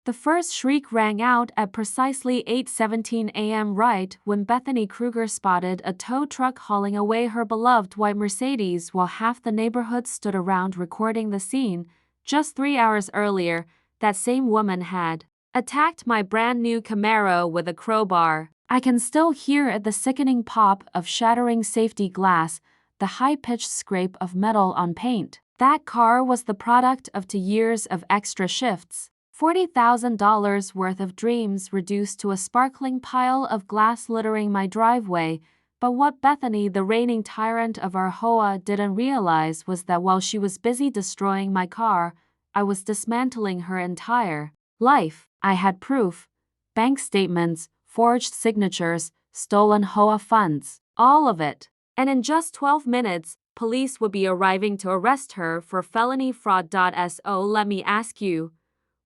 The first shriek rang out at precisely 8:17 a.m. right when Bethany Kruger spotted a tow truck hauling away her beloved white Mercedes while half the neighborhood stood around recording the scene. Just 3 hours earlier, that same woman had attacked my brand new Camaro with a crowbar. I can still hear the sickening pop of shattering safety glass, the high-pitched scrape of metal on paint. That car was the product of 2 years of extra shifts. $40,000 worth of dreams reduced to a sparkling pile of glass littering my driveway. But what Bethany, the reigning tyrant of our HOA, didn't realize was that while she was busy destroying my car, I was dismantling her entire life. I had proof, bank statements, forged signatures, stolen HOA funds, all of it. And in just 12 minutes, police would be arriving to arrest her for felony fraud. So let me ask you,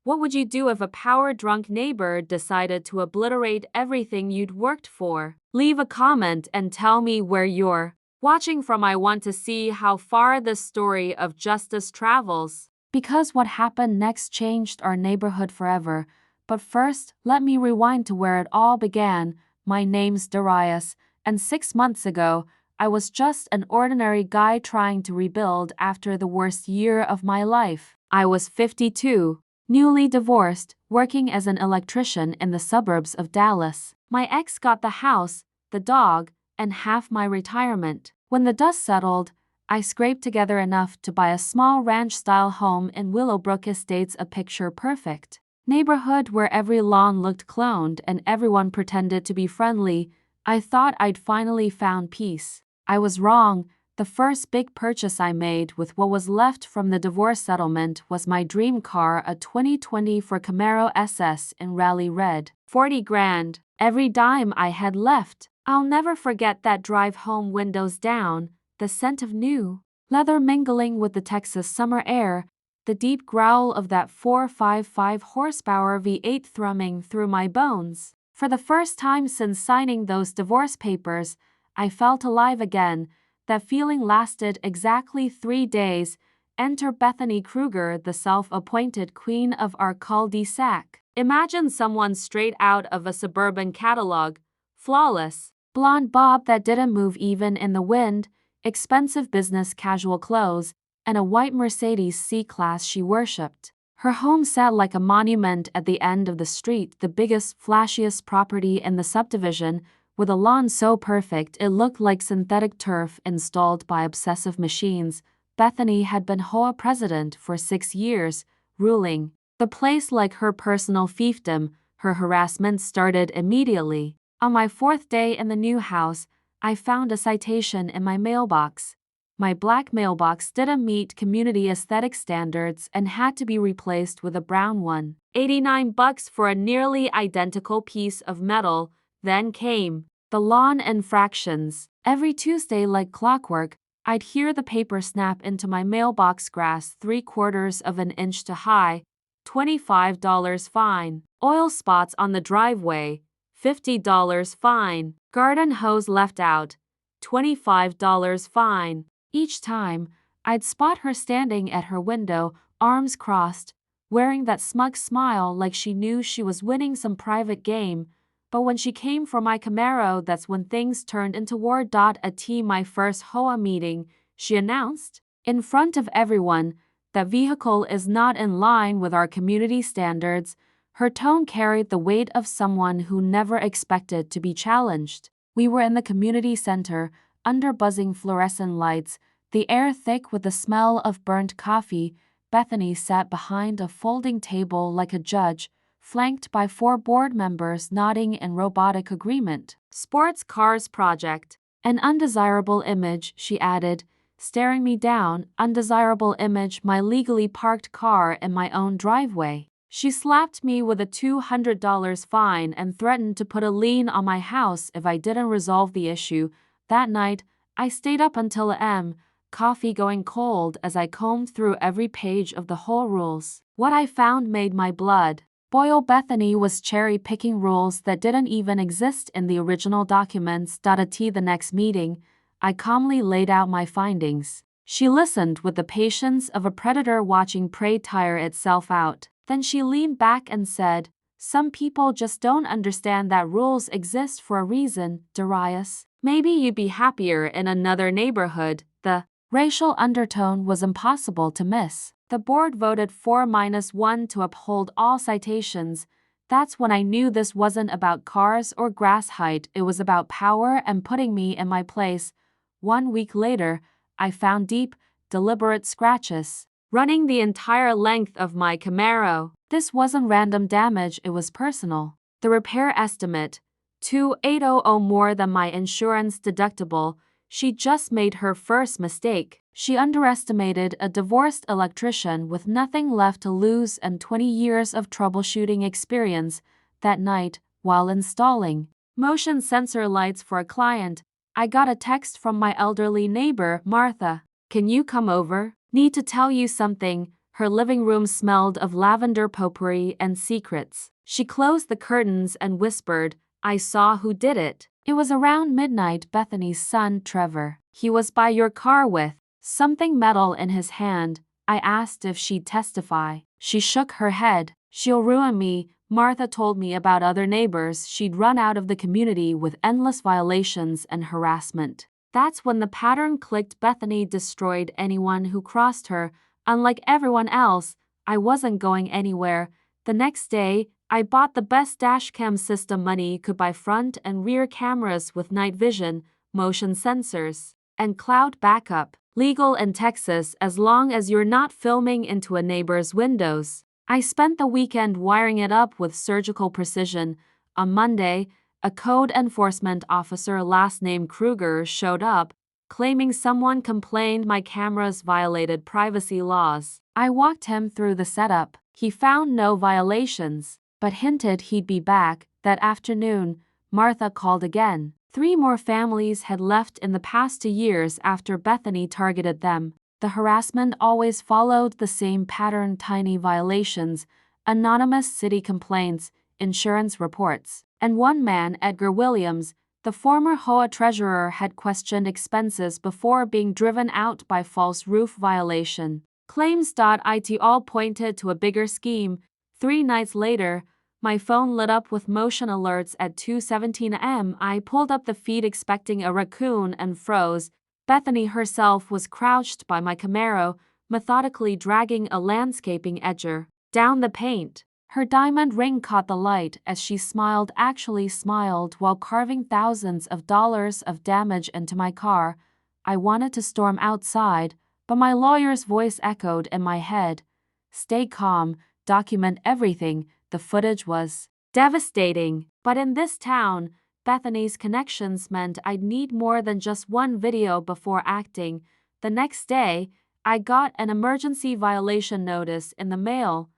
what would you do if a power-drunk neighbor decided to obliterate everything you'd worked for? Leave a comment and tell me where you're watching from. I want to see how far this story of justice travels. Because what happened next changed our neighborhood forever. But first, let me rewind to where it all began. My name's Darius, and 6 months ago, I was just an ordinary guy trying to rebuild after the worst year of my life. I was 52. Newly divorced, working as an electrician in the suburbs of Dallas. My ex got the house, the dog, and half my retirement. When the dust settled, I scraped together enough to buy a small ranch-style home in Willowbrook Estates, a picture-perfect neighborhood where every lawn looked cloned and everyone pretended to be friendly. I thought I'd finally found peace. I was wrong. The first big purchase I made with what was left from the divorce settlement was my dream car, a 2020 Ford Camaro SS in rally red. 40 grand, every dime I had left. I'll never forget that drive home, windows down, the scent of new leather mingling with the Texas summer air, the deep growl of that 455 horsepower V8 thrumming through my bones. For the first time since signing those divorce papers, I felt alive again. That feeling lasted exactly 3 days. Enter Bethany Kruger, the self-appointed queen of our cul-de-sac. Imagine someone straight out of a suburban catalog. Flawless. Blonde bob that didn't move even in the wind, expensive business casual clothes, and a white Mercedes C-Class she worshipped. Her home sat like a monument at the end of the street, the biggest, flashiest property in the subdivision, with a lawn so perfect it looked like synthetic turf installed by obsessive machines. Bethany had been HOA president for 6 years, ruling the place like her personal fiefdom. Her harassment started immediately. On my 4th day in the new house, I found a citation in my mailbox. My black mailbox didn't meet community aesthetic standards and had to be replaced with a brown one. $89 for a nearly identical piece of metal. Then came the lawn infractions. Every Tuesday, like clockwork, I'd hear the paper snap into my mailbox. Grass 3/4 of an inch too high, $25 fine. Oil spots on the driveway, $50 fine. Garden hose left out, $25 fine. Each time, I'd spot her standing at her window, arms crossed, wearing that smug smile like she knew she was winning some private game. But when she came for my Camaro, that's when things turned into war. At my first HOA meeting, she announced, in front of everyone, that vehicle is not in line with our community standards. Her tone carried the weight of someone who never expected to be challenged. We were in the community center, under buzzing fluorescent lights, the air thick with the smell of burnt coffee. Bethany sat behind a folding table like a judge, flanked by 4 board members nodding in robotic agreement. Sports cars project. An undesirable image, she added, staring me down. Undesirable image, my legally parked car in my own driveway. She slapped me with a $200 fine and threatened to put a lien on my house if I didn't resolve the issue. That night, I stayed up until a.m., coffee going cold as I combed through every page of the whole rules. What I found made my blood boil. Bethany was cherry-picking rules that didn't even exist in the original documents. At the next meeting, I calmly laid out my findings. She listened with the patience of a predator watching prey tire itself out. Then she leaned back and said, "Some people just don't understand that rules exist for a reason, Darius. Maybe you'd be happier in another neighborhood." The racial undertone was impossible to miss. The board voted 4-1 to uphold all citations. That's when I knew this wasn't about cars or grass height, it was about power and putting me in my place. 1 week later, I found deep, deliberate scratches running the entire length of my Camaro. This wasn't random damage, it was personal. The repair estimate, $2,800 more than my insurance deductible. She just made her first mistake. She underestimated a divorced electrician with nothing left to lose and 20 years of troubleshooting experience. That night, while installing motion sensor lights for a client, I got a text from my elderly neighbor, Martha. "Can you come over? Need to tell you something." Her living room smelled of lavender potpourri and secrets. She closed the curtains and whispered, "I saw who did it. It was around midnight. Bethany's son, Trevor. He was by your car with something metal in his hand." I asked if she'd testify. She shook her head. "She'll ruin me." Martha told me about other neighbors she'd run out of the community with endless violations and harassment. That's when the pattern clicked. Bethany destroyed anyone who crossed her. Unlike everyone else, I wasn't going anywhere. The next day, I bought the best dashcam system money could buy, front and rear cameras with night vision, motion sensors, and cloud backup. Legal in Texas as long as you're not filming into a neighbor's windows. I spent the weekend wiring it up with surgical precision. On Monday, a code enforcement officer last name Kruger showed up, claiming someone complained my cameras violated privacy laws. I walked him through the setup. He found no violations, but hinted he'd be back. That afternoon, Martha called again. 3 more families had left in the past 2 years after Bethany targeted them. The harassment always followed the same pattern: tiny violations, anonymous city complaints, insurance reports. And one man, Edgar Williams, the former HOA treasurer, had questioned expenses before being driven out by false roof violation. Claims.it all pointed to a bigger scheme. 3 nights later, my phone lit up with motion alerts at 2:17 a.m. I pulled up the feed expecting a raccoon and froze. Bethany herself was crouched by my Camaro, methodically dragging a landscaping edger down the paint. Her diamond ring caught the light as she smiled, actually smiled, while carving thousands of dollars of damage into my car. I wanted to storm outside, but my lawyer's voice echoed in my head. "Stay calm, document everything." The footage was devastating. But in this town, Bethany's connections meant I'd need more than just one video before acting. The next day, I got an emergency violation notice in the mail.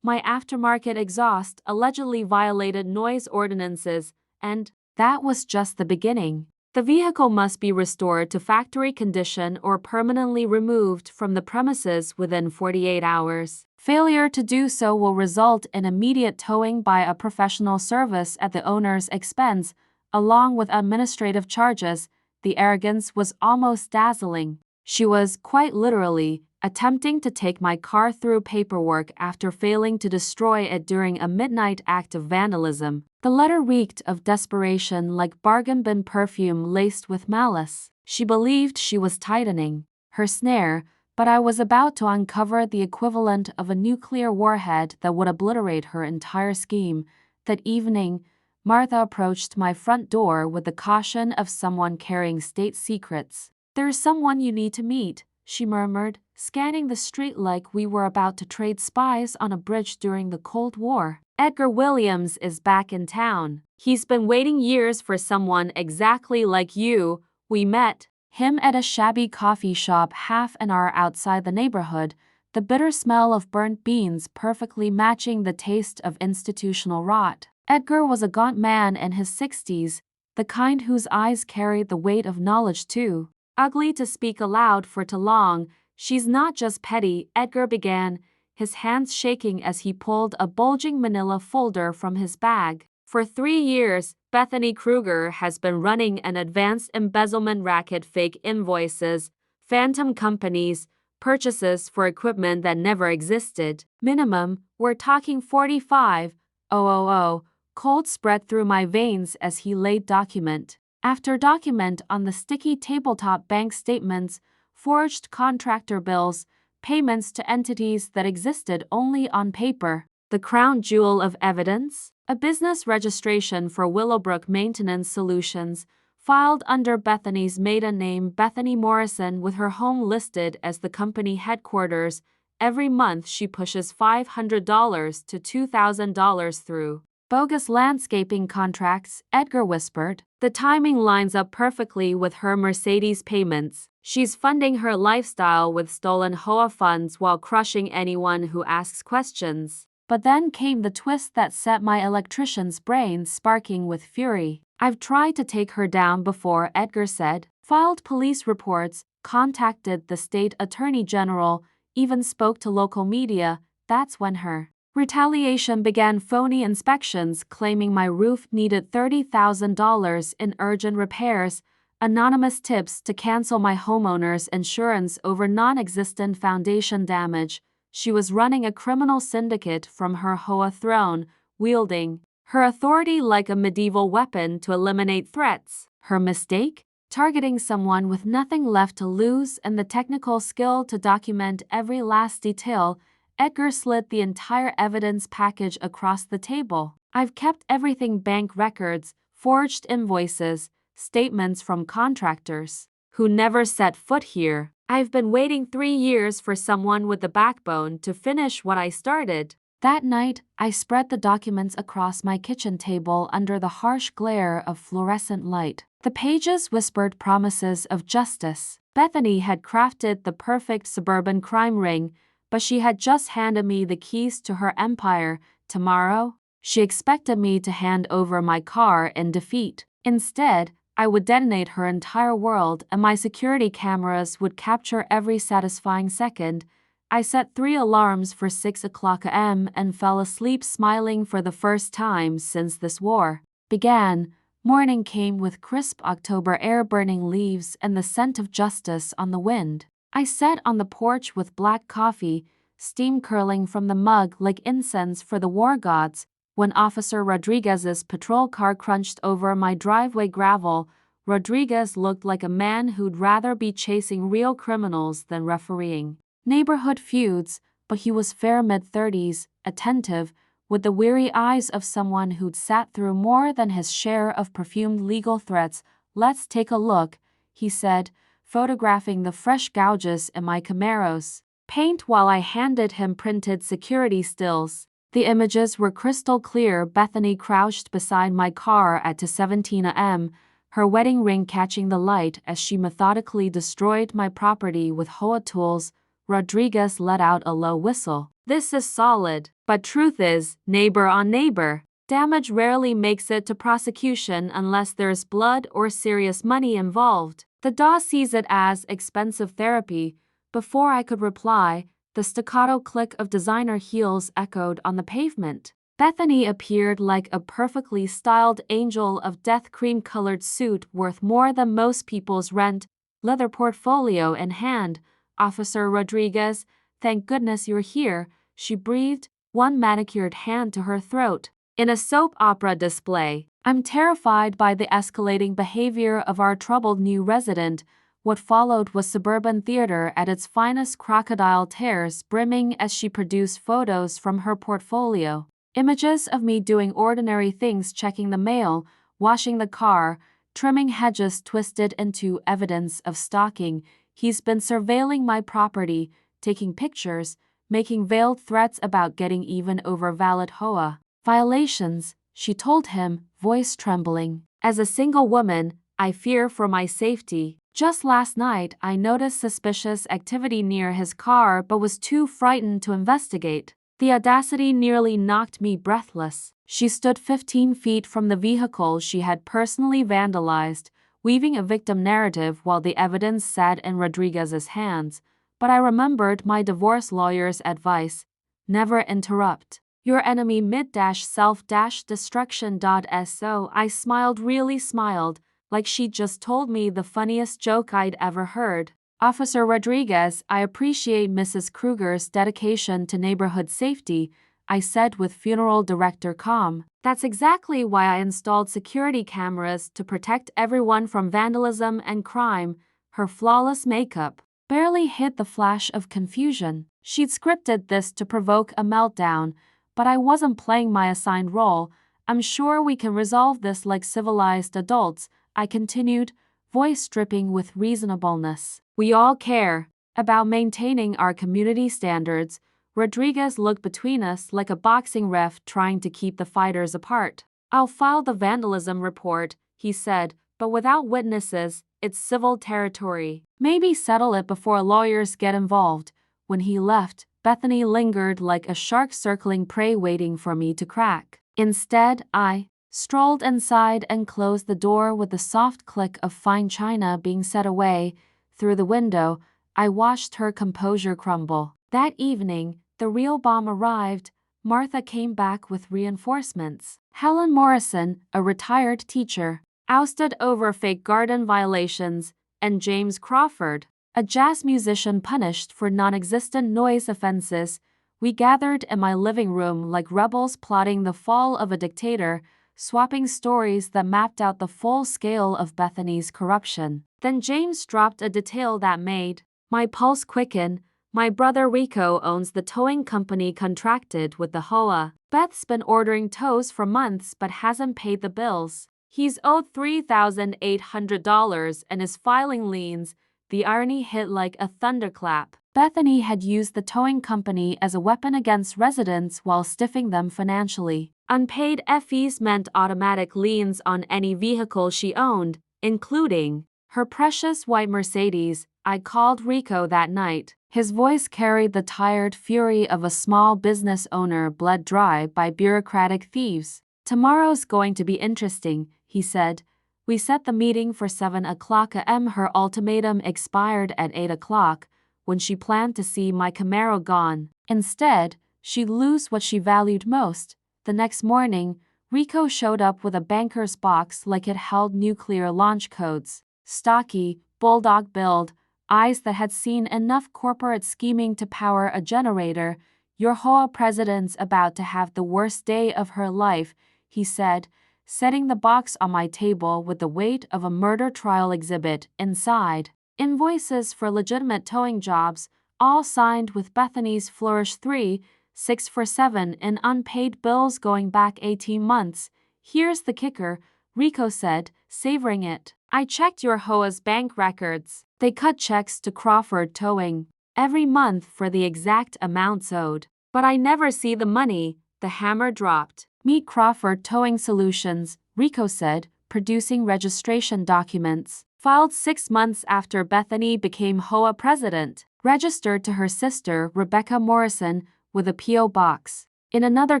My aftermarket exhaust allegedly violated noise ordinances, and that was just the beginning. The vehicle must be restored to factory condition or permanently removed from the premises within 48 hours. Failure to do so will result in immediate towing by a professional service at the owner's expense, along with administrative charges. The arrogance was almost dazzling. She was, quite literally, attempting to take my car through paperwork after failing to destroy it during a midnight act of vandalism. The letter reeked of desperation, like bargain bin perfume laced with malice. She believed she was tightening her snare, but I was about to uncover the equivalent of a nuclear warhead that would obliterate her entire scheme. That evening, Martha approached my front door with the caution of someone carrying state secrets. "There's someone you need to meet," she murmured, scanning the street like we were about to trade spies on a bridge during the Cold War. "Edgar Williams is back in town. He's been waiting years for someone exactly like you. We met him at a shabby coffee shop half an hour outside the neighborhood, the bitter smell of burnt beans perfectly matching the taste of institutional rot." Edgar was a gaunt man in his 60s, the kind whose eyes carried the weight of knowledge too ugly to speak aloud for too long. "She's not just petty," Edgar began, his hands shaking as he pulled a bulging manila folder from his bag. "For 3 years, Bethany Kruger has been running an advanced embezzlement racket: fake invoices, phantom companies, purchases for equipment that never existed, minimum We're talking 45,000. Cold spread through my veins as he laid document after document on the sticky tabletop, bank statements, forged contractor bills, payments to entities that existed only on paper. The crown jewel of evidence? A business registration for Willowbrook Maintenance Solutions, filed under Bethany's maiden name, Bethany Morrison, with her home listed as the company headquarters. Every month she pushes $500 to $2,000 through bogus landscaping contracts, Edgar whispered. The timing lines up perfectly with her Mercedes payments. She's funding her lifestyle with stolen HOA funds while crushing anyone who asks questions. But then came the twist that set my electrician's brain sparking with fury. I've tried to take her down before, Edgar said. Filed police reports, contacted the state attorney general, even spoke to local media. That's when her retaliation began. Phony inspections claiming my roof needed $30,000 in urgent repairs, anonymous tips to cancel my homeowner's insurance over non-existent foundation damage. She was running a criminal syndicate from her HOA throne, wielding her authority like a medieval weapon to eliminate threats. Her mistake? Targeting someone with nothing left to lose and the technical skill to document every last detail. Edgar slid the entire evidence package across the table. I've kept everything: bank records, forged invoices, statements from contractors who never set foot here. I've been waiting 3 years for someone with the backbone to finish what I started. That night, I spread the documents across my kitchen table under the harsh glare of fluorescent light. The pages whispered promises of justice. Bethany had crafted the perfect suburban crime ring, but she had just handed me the keys to her empire. Tomorrow, she expected me to hand over my car in defeat. Instead, I would detonate her entire world and my security cameras would capture every satisfying second. I set 3 alarms for 6 o'clock a.m. and fell asleep smiling for the first time since this war began. Morning came with crisp October air, burning leaves, and the scent of justice on the wind. I sat on the porch with black coffee, steam curling from the mug like incense for the war gods. When Officer Rodriguez's patrol car crunched over my driveway gravel, Rodriguez looked like a man who'd rather be chasing real criminals than refereeing neighborhood feuds, but he was fair, mid-30s, attentive, with the weary eyes of someone who'd sat through more than his share of perfumed legal threats. Let's take a look, he said, photographing the fresh gouges in my Camaro's paint while I handed him printed security stills. The images were crystal clear. Bethany crouched beside my car at 2:17 a.m., her wedding ring catching the light as she methodically destroyed my property with HOA tools. Rodriguez let out a low whistle. This is solid. But truth is, neighbor on neighbor, damage rarely makes it to prosecution unless there's blood or serious money involved. The DA sees it as expensive therapy. Before I could reply, the staccato click of designer heels echoed on the pavement. Bethany appeared like a perfectly styled angel of death, cream-colored suit worth more than most people's rent, leather portfolio in hand. Officer Rodriguez, thank goodness you're here, she breathed, one manicured hand to her throat. In a soap opera display, I'm terrified by the escalating behavior of our troubled new resident. What followed was suburban theater at its finest, crocodile tears brimming as she produced photos from her portfolio. Images of me doing ordinary things, checking the mail, washing the car, trimming hedges twisted into evidence of stalking. He's been surveilling my property, taking pictures, making veiled threats about getting even over valid HOA violations, she told him, voice trembling. As a single woman, I fear for my safety. Just last night, I noticed suspicious activity near his car but was too frightened to investigate. The audacity nearly knocked me breathless. She stood 15 feet from the vehicle she had personally vandalized, weaving a victim narrative while the evidence sat in Rodriguez's hands. But I remembered my divorce lawyer's advice: never interrupt your enemy mid-self-destruction. So I smiled, really smiled, like she'd just told me the funniest joke I'd ever heard. Officer Rodriguez, I appreciate Mrs. Kruger's dedication to neighborhood safety. I said with funeral director calm. That's exactly why I installed security cameras to protect everyone from vandalism and crime. Her flawless makeup barely hid the flash of confusion. She'd scripted this to provoke a meltdown, but I wasn't playing my assigned role. I'm sure we can resolve this like civilized adults, I continued, voice dripping with reasonableness. We all care about maintaining our community standards. Rodriguez looked between us like a boxing ref trying to keep the fighters apart. I'll file the vandalism report, he said, but without witnesses, it's civil territory. Maybe settle it before lawyers get involved. When he left, Bethany lingered like a shark circling prey waiting for me to crack. Instead, I strolled inside and closed the door with the soft click of fine china being set away. Through the window, I watched her composure crumble. That evening, the real bomb arrived. Martha came back with reinforcements. Helen Morrison, a retired teacher, ousted over fake garden violations, and James Crawford, a jazz musician punished for non-existent noise offenses. We gathered in my living room like rebels plotting the fall of a dictator, swapping stories that mapped out the full scale of Bethany's corruption. Then James dropped a detail that made my pulse quicken. My brother Rico owns the towing company contracted with the HOA. Beth's been ordering tows for months but hasn't paid the bills. He's owed $3,800 and is filing liens. The irony hit like a thunderclap. Bethany had used the towing company as a weapon against residents while stiffing them financially. Unpaid fees meant automatic liens on any vehicle she owned, including her precious white Mercedes. I called Rico that night. His voice carried the tired fury of a small business owner bled dry by bureaucratic thieves. Tomorrow's going to be interesting, he said. We set the meeting for 7 o'clock a.m. Her ultimatum expired at 8 o'clock, when she planned to see my Camaro gone. Instead, she'd lose what she valued most. The next morning, Rico showed up with a banker's box like it held nuclear launch codes. Stocky, bulldog build, eyes that had seen enough corporate scheming to power a generator. Your HOA president's about to have the worst day of her life, he said, setting the box on my table with the weight of a murder trial exhibit inside. Invoices for legitimate towing jobs, all signed with Bethany's flourish 3,647 in unpaid bills going back 18 months. Here's the kicker, Rico said, savoring it. I checked your HOA's bank records. They cut checks to Crawford Towing every month for the exact amounts owed. But I never see the money. The hammer dropped. Meet Crawford Towing Solutions, Rico said, producing registration documents. Filed 6 months after Bethany became HOA president. Registered to her sister, Rebecca Morrison, with a P.O. box. In another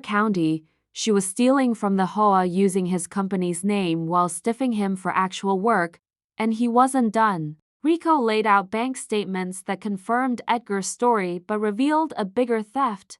county, she was stealing from the HOA using his company's name while stiffing him for actual work, and he wasn't done. Rico laid out bank statements that confirmed Edgar's story but revealed a bigger theft.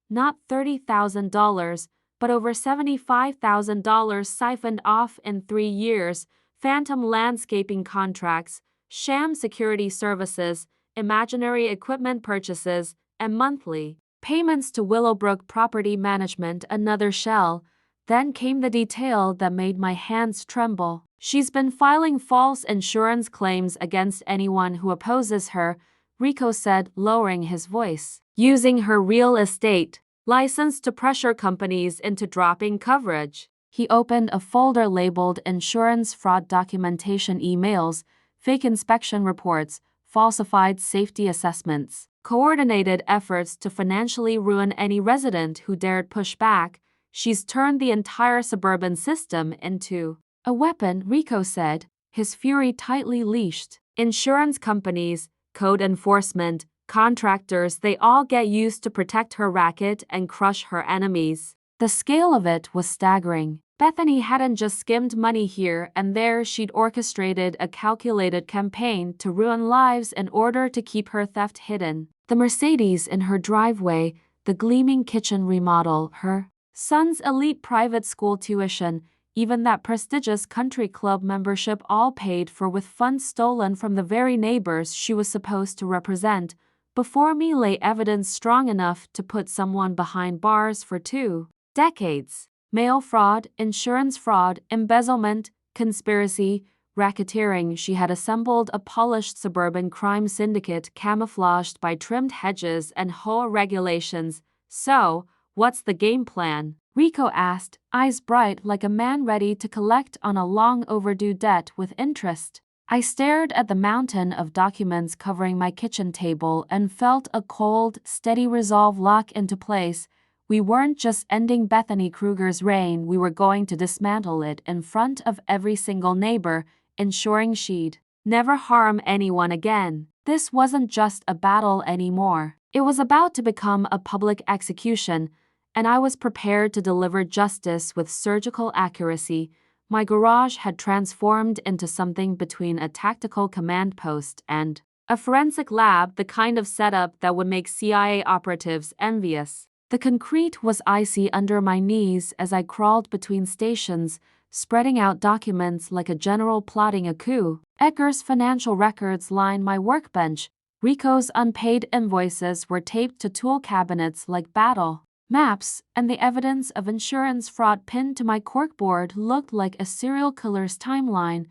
Not $30,000, but over $75,000 siphoned off in 3 years, phantom landscaping contracts, sham security services, imaginary equipment purchases, and monthly payments to Willowbrook Property Management. Another shell. Then came the detail that made my hands tremble. She's been filing false insurance claims against anyone who opposes her, Rico said, lowering his voice. Using her real estate license to pressure companies into dropping coverage. He opened a folder labeled insurance fraud documentation emails, fake inspection reports, falsified safety assessments, coordinated efforts to financially ruin any resident who dared push back. She's turned the entire suburban system into a weapon, Rico said, his fury tightly leashed. Insurance companies, code enforcement, contractors, they all get used to protect her racket and crush her enemies. The scale of it was staggering. Bethany hadn't just skimmed money here and there, she'd orchestrated a calculated campaign to ruin lives in order to keep her theft hidden. The Mercedes in her driveway, the gleaming kitchen remodel, her son's elite private school tuition, even that prestigious country club membership, all paid for with funds stolen from the very neighbors she was supposed to represent. Before me lay evidence strong enough to put someone behind bars for 2 decades. Mail fraud, insurance fraud, embezzlement, conspiracy, racketeering. She had assembled a polished suburban crime syndicate camouflaged by trimmed hedges and HOA regulations. So, what's the game plan? Rico asked, eyes bright like a man ready to collect on a long overdue debt with interest. I stared at the mountain of documents covering my kitchen table and felt a cold, steady resolve lock into place. We weren't just ending Bethany Kruger's reign, we were going to dismantle it in front of every single neighbor, ensuring she'd never harm anyone again. This wasn't just a battle anymore. It was about to become a public execution, and I was prepared to deliver justice with surgical accuracy. My garage had transformed into something between a tactical command post and a forensic lab, the kind of setup that would make CIA operatives envious. The concrete was icy under my knees as I crawled between stations, spreading out documents like a general plotting a coup. Edgar's financial records lined my workbench. Rico's unpaid invoices were taped to tool cabinets like battle maps, and the evidence of insurance fraud pinned to my corkboard looked like a serial killer's timeline.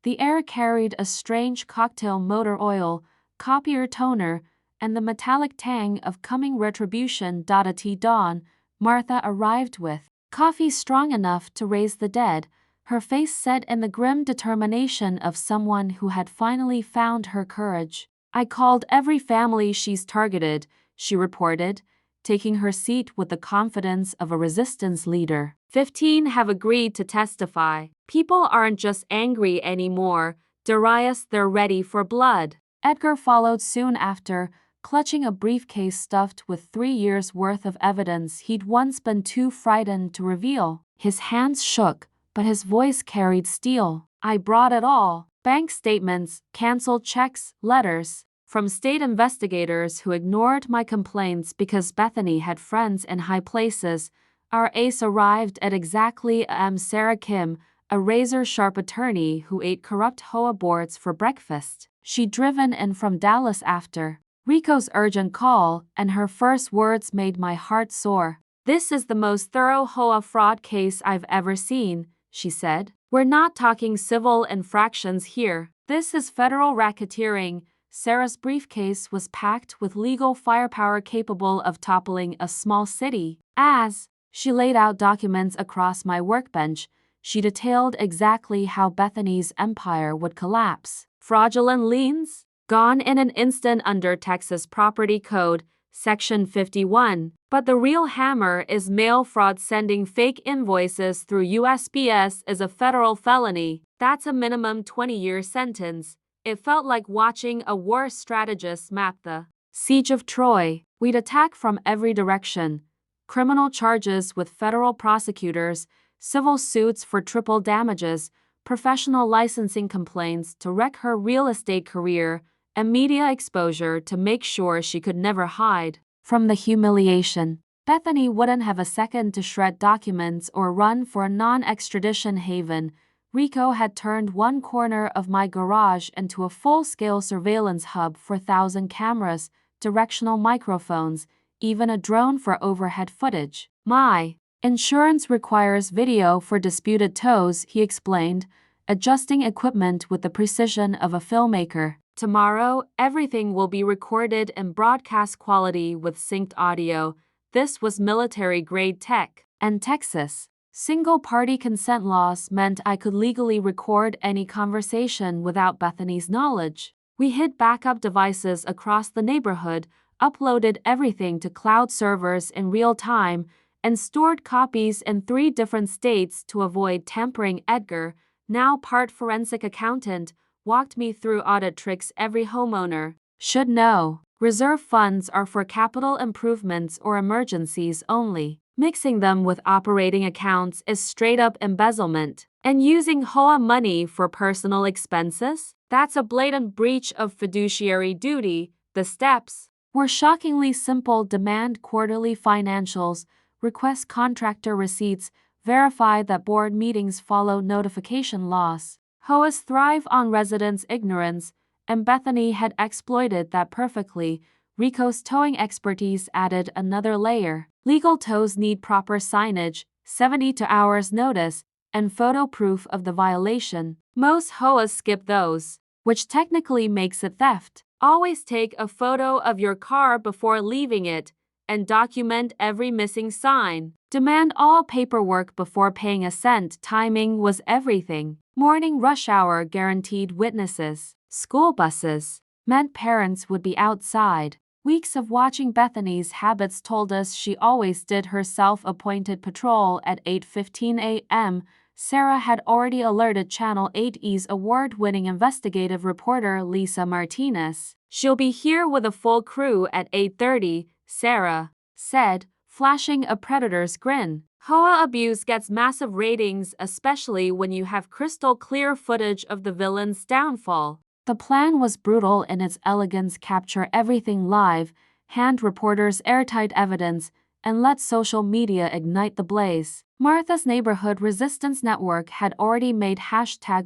The air carried a strange cocktail motor oil, copier toner, and the metallic tang of coming retribution. At dawn, Martha arrived with coffee strong enough to raise the dead, her face set in the grim determination of someone who had finally found her courage. I called every family she's targeted, she reported, taking her seat with the confidence of a resistance leader. 15 have agreed to testify. People aren't just angry anymore, Darius, they're ready for blood. Edgar followed soon after, clutching a briefcase stuffed with 3 years' worth of evidence he'd once been too frightened to reveal. His hands shook, but his voice carried steel. I brought it all. Bank statements, canceled checks, letters from state investigators who ignored my complaints because Bethany had friends in high places. Our ace arrived at exactly Sarah Kim, a razor-sharp attorney who ate corrupt HOA boards for breakfast. She'd driven in from Dallas after Rico's urgent call, and her first words made my heart soar. "This is the most thorough HOA fraud case I've ever seen," she said. "We're not talking civil infractions here. This is federal racketeering." Sarah's briefcase was packed with legal firepower capable of toppling a small city. As she laid out documents across my workbench, she detailed exactly how Bethany's empire would collapse. Fraudulent liens? Gone in an instant under Texas Property Code, Section 51. But the real hammer is mail fraud. Sending fake invoices through USPS is a federal felony. That's a minimum 20-year sentence. It felt like watching a war strategist map the siege of Troy. We'd attack from every direction. Criminal charges with federal prosecutors, civil suits for triple damages, professional licensing complaints to wreck her real estate career, and media exposure to make sure she could never hide from the humiliation. Bethany wouldn't have a second to shred documents or run for a non-extradition haven. Rico had turned one corner of my garage into a full-scale surveillance hub for 1,000 cameras, directional microphones, even a drone for overhead footage. My insurance requires video for disputed tows, he explained, adjusting equipment with the precision of a filmmaker. Tomorrow, everything will be recorded in broadcast quality with synced audio. This was military-grade tech. And Texas, single-party consent laws meant I could legally record any conversation without Bethany's knowledge. We hid backup devices across the neighborhood, uploaded everything to cloud servers in real time, and stored copies in 3 different states to avoid tampering. Edgar, now part forensic accountant, walked me through audit tricks every homeowner should know. Reserve funds are for capital improvements or emergencies only. Mixing them with operating accounts is straight-up embezzlement. And using HOA money for personal expenses? That's a blatant breach of fiduciary duty. The steps were shockingly simple. Demand quarterly financials, request contractor receipts, verify that board meetings follow notification laws. HOAs thrive on residents' ignorance, and Bethany had exploited that perfectly. Rico's towing expertise added another layer. Legal tows need proper signage, 72 hours notice, and photo proof of the violation. Most HOAs skip those, which technically makes it theft. Always take a photo of your car before leaving it and document every missing sign. Demand all paperwork before paying a cent. Timing was everything. Morning rush hour guaranteed witnesses. School buses meant parents would be outside. Weeks of watching Bethany's habits told us she always did her self-appointed patrol at 8:15 a.m. Sarah had already alerted Channel 8's award-winning investigative reporter Lisa Martinez. She'll be here with a full crew at 8:30, Sarah said, flashing a predator's grin. HOA abuse gets massive ratings, especially when you have crystal-clear footage of the villain's downfall. The plan was brutal in its elegance: capture everything live, hand reporters airtight evidence, and let social media ignite the blaze. Martha's Neighborhood Resistance Network had already made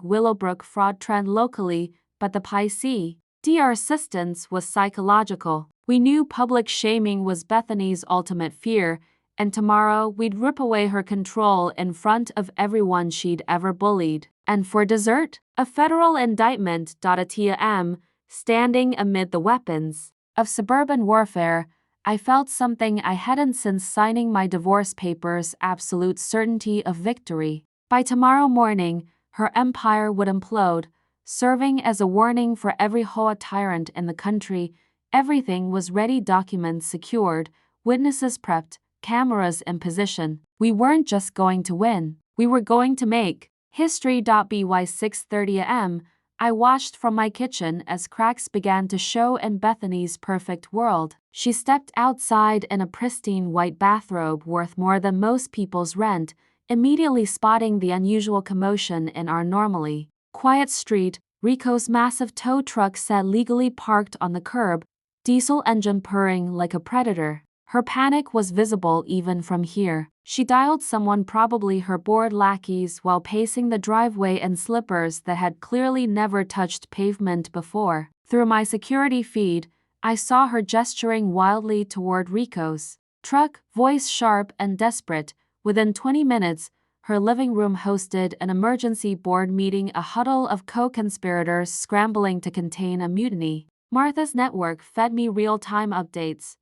#Willowbrook fraud trend locally, but the PICDR assistance was psychological. We knew public shaming was Bethany's ultimate fear, and tomorrow we'd rip away her control in front of everyone she'd ever bullied. And for dessert, a federal indictment. A standing amid the weapons of suburban warfare, I felt something I hadn't since signing my divorce papers: absolute certainty of victory. By tomorrow morning, her empire would implode, serving as a warning for every HOA tyrant in the country. Everything was ready: documents secured, witnesses prepped, cameras in position. We weren't just going to win, we were going to make history. By 6:30 a.m., I watched from my kitchen as cracks began to show in Bethany's perfect world. She stepped outside in a pristine white bathrobe worth more than most people's rent, immediately spotting the unusual commotion in our normally quiet street. Rico's massive tow truck sat legally parked on the curb, diesel engine purring like a predator. Her panic was visible even from here. She dialed someone, probably her bored lackeys, while pacing the driveway in slippers that had clearly never touched pavement before. Through my security feed, I saw her gesturing wildly toward Rico's truck, voice sharp and desperate. Within 20 minutes, her living room hosted an emergency board meeting, a huddle of co-conspirators scrambling to contain a mutiny. Martha's network fed me real-time updates.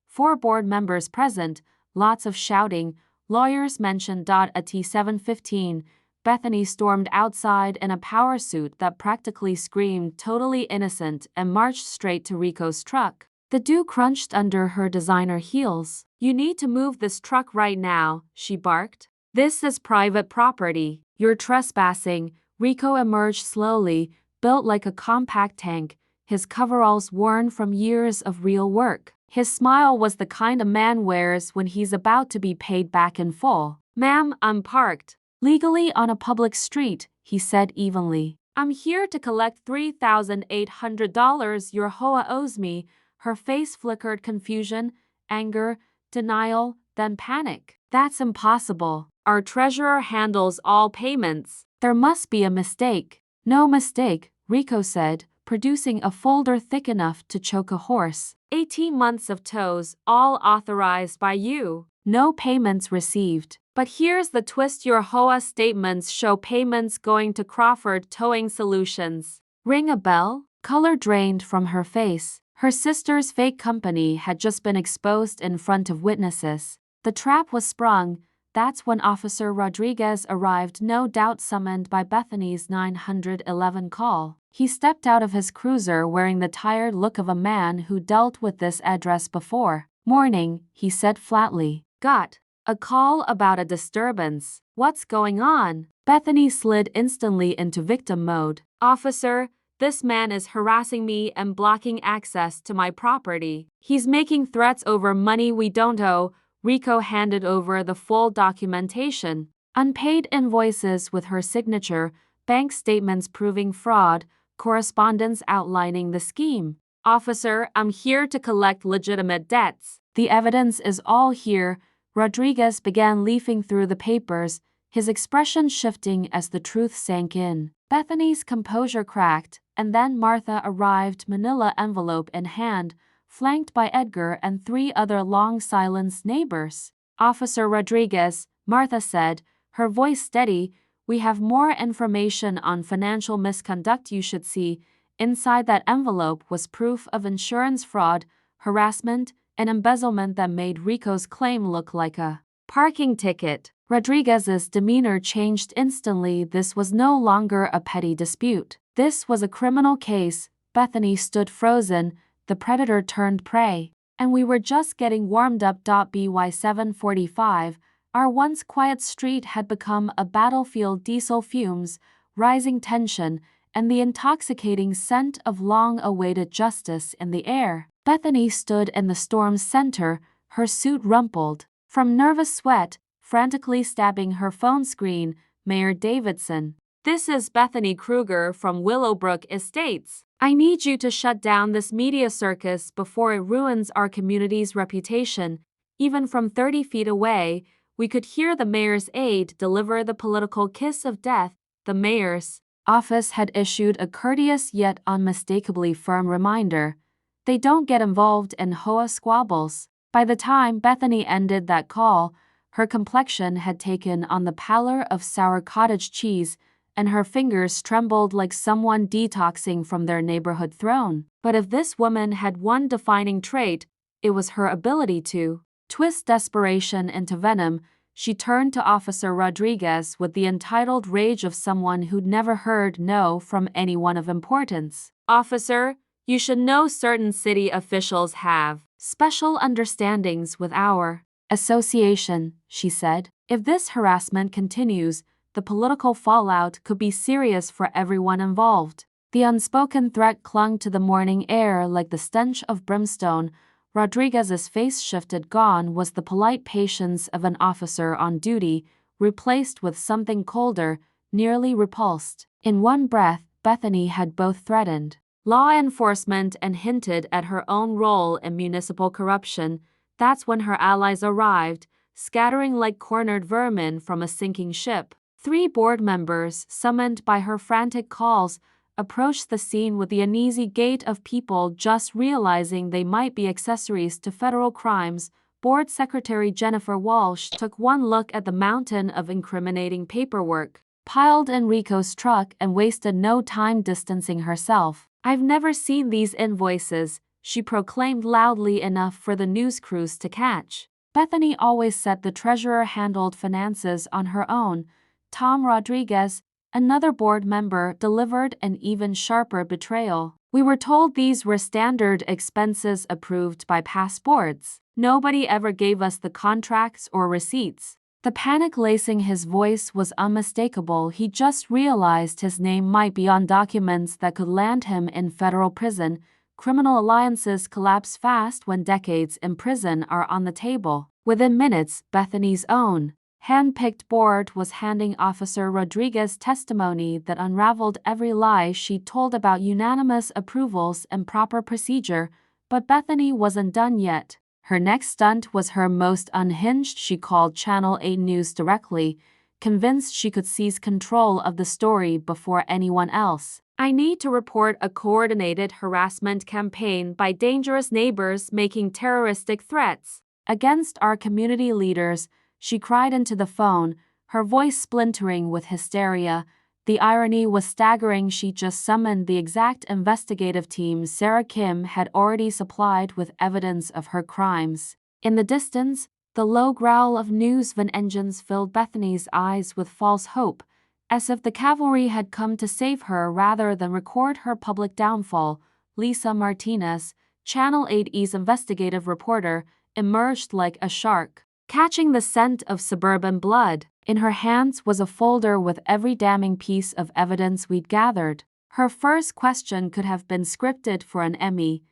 4 board members present, lots of shouting, lawyers mentioned. At 7:15, Bethany stormed outside in a power suit that practically screamed totally innocent and marched straight to Rico's truck. The dew crunched under her designer heels. "You need to move this truck right now," she barked. "This is private property. You're trespassing." Rico emerged slowly, built like a compact tank, his coveralls worn from years of real work. His smile was the kind a man wears when he's about to be paid back in full. "Ma'am, I'm parked legally on a public street," he said evenly. "I'm here to collect $3,800 your HOA owes me." Her face flickered confusion, anger, denial, then panic. "That's impossible. Our treasurer handles all payments." "There must be a mistake." "No mistake," Rico said, producing a folder thick enough to choke a horse. 18 months of tows, all authorized by you. No payments received. But here's the twist: your HOA statements show payments going to Crawford Towing Solutions. Ring a bell? Color drained from her face. Her sister's fake company had just been exposed in front of witnesses. The trap was sprung. That's when Officer Rodriguez arrived, no doubt summoned by Bethany's 911 call. He stepped out of his cruiser wearing the tired look of a man who dealt with this address before. "Morning," he said flatly. "Got a call about a disturbance. What's going on?" Bethany slid instantly into victim mode. "Officer, this man is harassing me and blocking access to my property. He's making threats over money we don't owe." Rico handed over the full documentation. Unpaid invoices with her signature, bank statements proving fraud, correspondence outlining the scheme. "Officer, I'm here to collect legitimate debts." "The evidence is all here." Rodriguez began leafing through the papers, his expression shifting as the truth sank in. Bethany's composure cracked, and then Martha arrived, manila envelope in hand, flanked by Edgar and 3 other long-silenced neighbors. "Officer Rodriguez," Martha said, her voice steady, "we have more information on financial misconduct you should see." Inside that envelope was proof of insurance fraud, harassment, and embezzlement that made Rico's claim look like a parking ticket. Rodriguez's demeanor changed instantly. This was no longer a petty dispute. This was a criminal case. Bethany stood frozen, the predator turned prey. "And we were just getting warmed up." By 7:45, our once quiet street had become a battlefield. Diesel fumes, rising tension, and the intoxicating scent of long-awaited justice in the air. Bethany stood in the storm's center, her suit rumpled from nervous sweat, frantically stabbing her phone screen. "Mayor Davidson, this is Bethany Kruger from Willowbrook Estates. I need you to shut down this media circus before it ruins our community's reputation." Even from 30 feet away, we could hear the mayor's aide deliver the political kiss of death. The mayor's office had issued a courteous yet unmistakably firm reminder: they don't get involved in HOA squabbles. By the time Bethany ended that call, her complexion had taken on the pallor of sour cottage cheese, and her fingers trembled like someone detoxing from their neighborhood throne. But if this woman had one defining trait, it was her ability to twist desperation into venom. She turned to Officer Rodriguez with the entitled rage of someone who'd never heard no from anyone of importance. "Officer, you should know certain city officials have special understandings with our association," she said. "If this harassment continues, the political fallout could be serious for everyone involved." The unspoken threat clung to the morning air like the stench of brimstone. Rodriguez's face shifted. Gone was the polite patience of an officer on duty, replaced with something colder, nearly repulsed. In one breath, Bethany had both threatened law enforcement and hinted at her own role in municipal corruption. That's when her allies arrived, scattering like cornered vermin from a sinking ship. 3 board members, summoned by her frantic calls, approached the scene with the uneasy gait of people just realizing they might be accessories to federal crimes. Board Secretary Jennifer Walsh took one look at the mountain of incriminating paperwork piled in Rico's truck and wasted no time distancing herself. "I've never seen these invoices," she proclaimed loudly enough for the news crews to catch. Bethany always said the treasurer handled finances on her own. Tom Rodriguez, another board member, delivered an even sharper betrayal. "We were told these were standard expenses approved by past boards. Nobody ever gave us the contracts or receipts." The panic lacing his voice was unmistakable. He just realized his name might be on documents that could land him in federal prison. Criminal alliances collapse fast when decades in prison are on the table. Within minutes, Bethany's own hand-picked board was handing Officer Rodriguez testimony that unraveled every lie she'd told about unanimous approvals and proper procedure. But Bethany wasn't done yet. Her next stunt was her most unhinged. She called Channel 8 News directly, convinced she could seize control of the story before anyone else. "I need to report a coordinated harassment campaign by dangerous neighbors making terroristic threats against our community leaders," she cried into the phone, her voice splintering with hysteria. The irony was staggering. She just summoned the exact investigative team Sarah Kim had already supplied with evidence of her crimes. In the distance, the low growl of news van engines filled Bethany's eyes with false hope, as if the cavalry had come to save her rather than record her public downfall. Lisa Martinez, Channel 8's investigative reporter, emerged like a shark, catching the scent of suburban blood. In her hands was a folder with every damning piece of evidence we'd gathered. Her first question could have been scripted for an Emmy.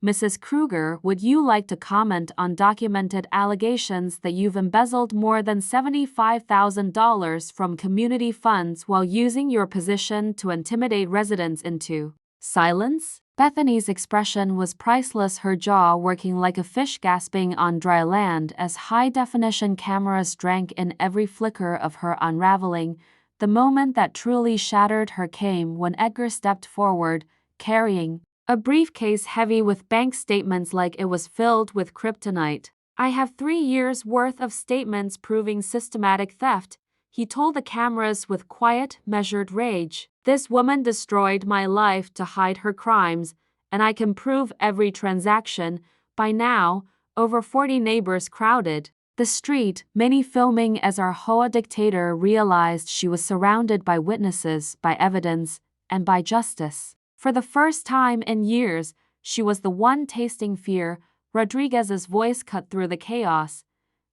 "Mrs. Kruger, would you like to comment on documented allegations that you've embezzled more than $75,000 from community funds while using your position to intimidate residents into silence?" Bethany's expression was priceless, her jaw working like a fish gasping on dry land as high-definition cameras drank in every flicker of her unraveling. The moment that truly shattered her came when Edgar stepped forward, carrying a briefcase heavy with bank statements like it was filled with kryptonite. "I have 3 years' worth of statements proving systematic theft," he told the cameras with quiet, measured rage. "This woman destroyed my life to hide her crimes, and I can prove every transaction." By now, over 40 neighbors crowded the street, many filming as our HOA dictator realized she was surrounded by witnesses, by evidence, and by justice. For the first time in years, she was the one tasting fear. Rodriguez's voice cut through the chaos.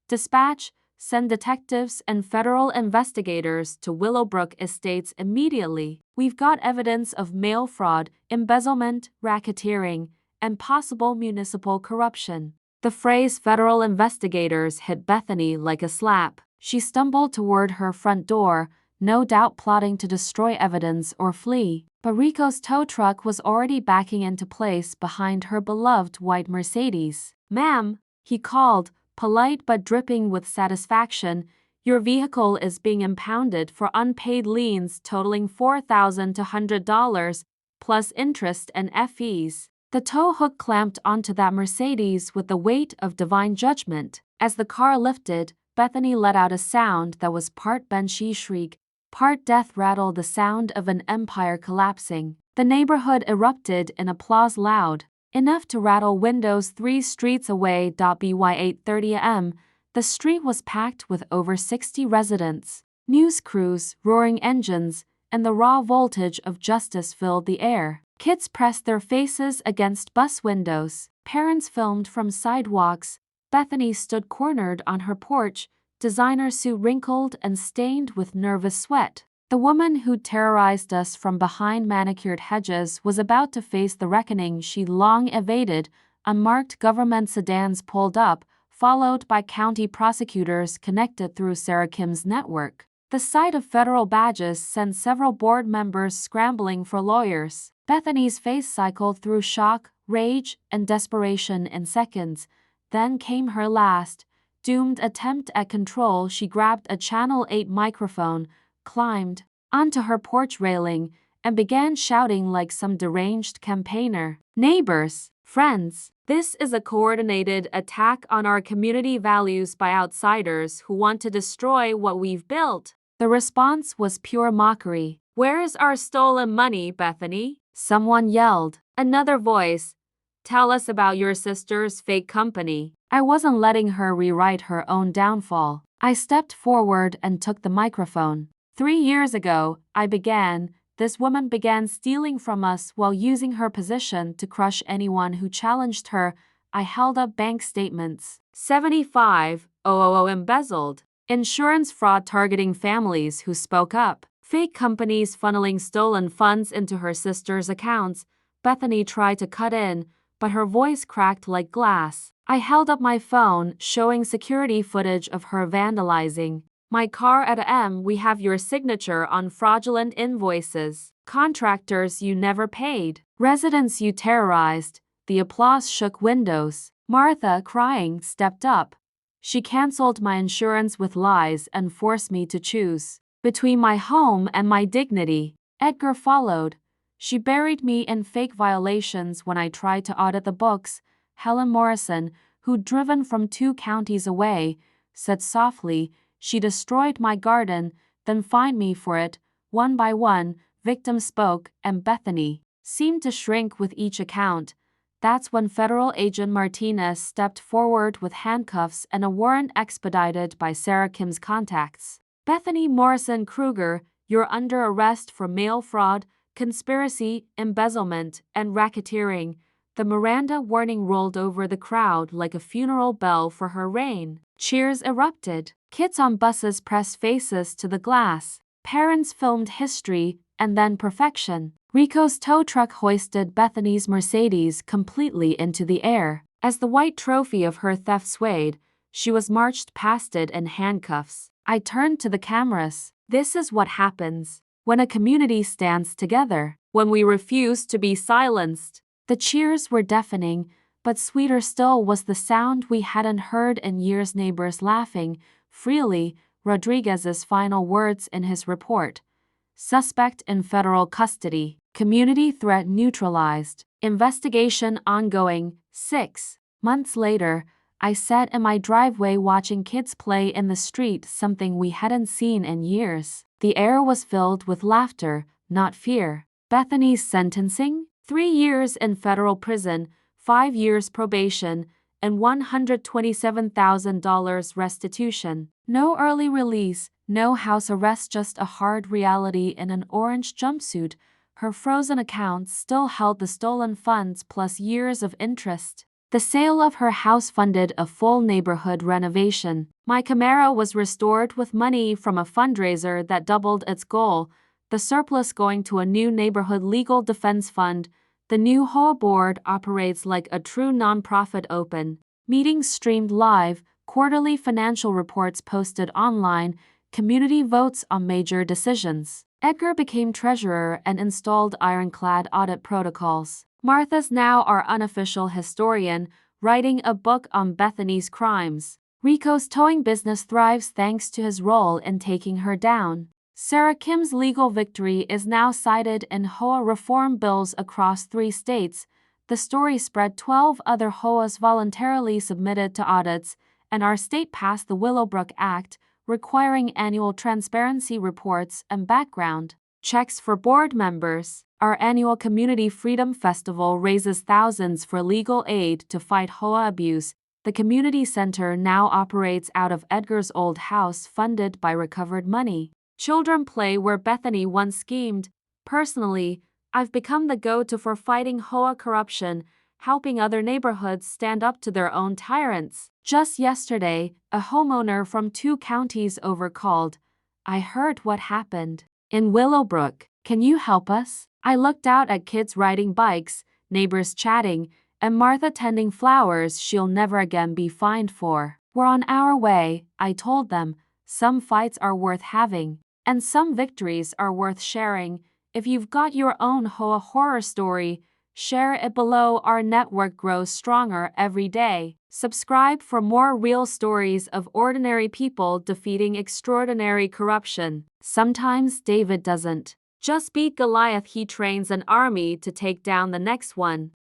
"Dispatch, send detectives and federal investigators to Willowbrook Estates immediately. We've got evidence of mail fraud, embezzlement, racketeering, and possible municipal corruption." The phrase federal investigators hit Bethany like a slap. She stumbled toward her front door, no doubt plotting to destroy evidence or flee. But Rico's tow truck was already backing into place behind her beloved white Mercedes. "Ma'am," he called, polite but dripping with satisfaction, "your vehicle is being impounded for unpaid liens totaling $4,200, plus interest and fees." The tow hook clamped onto that Mercedes with the weight of divine judgment. As the car lifted, Bethany let out a sound that was part banshee shriek, part death rattle, the sound of an empire collapsing. The neighborhood erupted in applause, loud enough to rattle windows 3 streets away. By 8:30 am, the street was packed with over 60 residents. News crews, roaring engines, and the raw voltage of justice filled the air. Kids pressed their faces against bus windows. Parents filmed from sidewalks. Bethany stood cornered on her porch, designer suit wrinkled and stained with nervous sweat. The woman who'd terrorized us from behind manicured hedges was about to face the reckoning she'd long evaded. Unmarked government sedans pulled up, followed by county prosecutors connected through Sarah Kim's network. The sight of federal badges sent several board members scrambling for lawyers. Bethany's face cycled through shock, rage, and desperation in seconds. Then came her last, doomed attempt at control. She grabbed a Channel 8 microphone, climbed onto her porch railing, and began shouting like some deranged campaigner. "Neighbors, friends, this is a coordinated attack on our community values by outsiders who want to destroy what we've built." The response was pure mockery. "Where's our stolen money, Bethany?" someone yelled. Another voice, "Tell us about your sister's fake company." I wasn't letting her rewrite her own downfall. I stepped forward and took the microphone. 3 years ago, this woman began stealing from us while using her position to crush anyone who challenged her. I held up bank statements. 75,000 embezzled. Insurance fraud targeting families who spoke up. Fake companies funneling stolen funds into her sister's accounts. Bethany tried to cut in, but her voice cracked like glass. I held up my phone, showing security footage of her vandalizing my car at we have your signature on fraudulent invoices. Contractors you never paid. Residents you terrorized. The applause shook windows. Martha, crying, stepped up. She canceled my insurance with lies and forced me to choose between my home and my dignity. Edgar followed. She buried me in fake violations when I tried to audit the books. Helen Morrison, who'd driven from 2 counties away, said softly, "She destroyed my garden, then fined me for it." One by one, victims spoke, and Bethany seemed to shrink with each account. That's when Federal Agent Martinez stepped forward with handcuffs and a warrant expedited by Sarah Kim's contacts. "Bethany Morrison Kruger, you're under arrest for mail fraud, conspiracy, embezzlement, and racketeering." The Miranda warning rolled over the crowd like a funeral bell for her reign. Cheers erupted. Kids on buses pressed faces to the glass. Parents filmed history and then perfection. Rico's tow truck hoisted Bethany's Mercedes completely into the air. As the white trophy of her theft swayed, she was marched past it in handcuffs. I turned to the cameras. This is what happens when a community stands together, when we refuse to be silenced. The cheers were deafening, but sweeter still was the sound we hadn't heard in years, neighbors laughing freely. Rodriguez's final words in his report: "Suspect in federal custody." Community threat neutralized. Investigation ongoing. 6 months later, I sat in my driveway watching kids play in the street, something we hadn't seen in years. The air was filled with laughter, not fear. Bethany's sentencing? 3 years in federal prison, 5 years probation, and $127,000 restitution. No early release, no house arrest, just a hard reality in an orange jumpsuit. Her frozen accounts still held the stolen funds plus years of interest. The sale of her house funded a full neighborhood renovation. My Camaro was restored with money from a fundraiser that doubled its goal, the surplus going to a new neighborhood legal defense fund. The new HOA board operates like a true nonprofit. Open meetings streamed live, quarterly financial reports posted online, community votes on major decisions. Edgar became treasurer and installed ironclad audit protocols. Martha's now our unofficial historian, writing a book on Bethany's crimes. Rico's towing business thrives thanks to his role in taking her down. Sarah Kim's legal victory is now cited in HOA reform bills across 3 states. The story spread. 12 other HOAs voluntarily submitted to audits, and our state passed the Willowbrook Act, requiring annual transparency reports and background checks for board members. Our annual Community Freedom Festival raises thousands for legal aid to fight HOA abuse. The community center now operates out of Edgar's old house, funded by recovered money. Children play where Bethany once schemed. Personally, I've become the go-to for fighting HOA corruption, helping other neighborhoods stand up to their own tyrants. Just yesterday, a homeowner from 2 counties over called. I heard what happened in Willowbrook. Can you help us? I looked out at kids riding bikes, neighbors chatting, and Martha tending flowers she'll never again be fined for. We're on our way, I told them. Some fights are worth having, and some victories are worth sharing. If you've got your own HOA horror story, share it below. Our network grows stronger every day. Subscribe for more real stories of ordinary people defeating extraordinary corruption. Sometimes David doesn't just beat Goliath, he trains an army to take down the next one.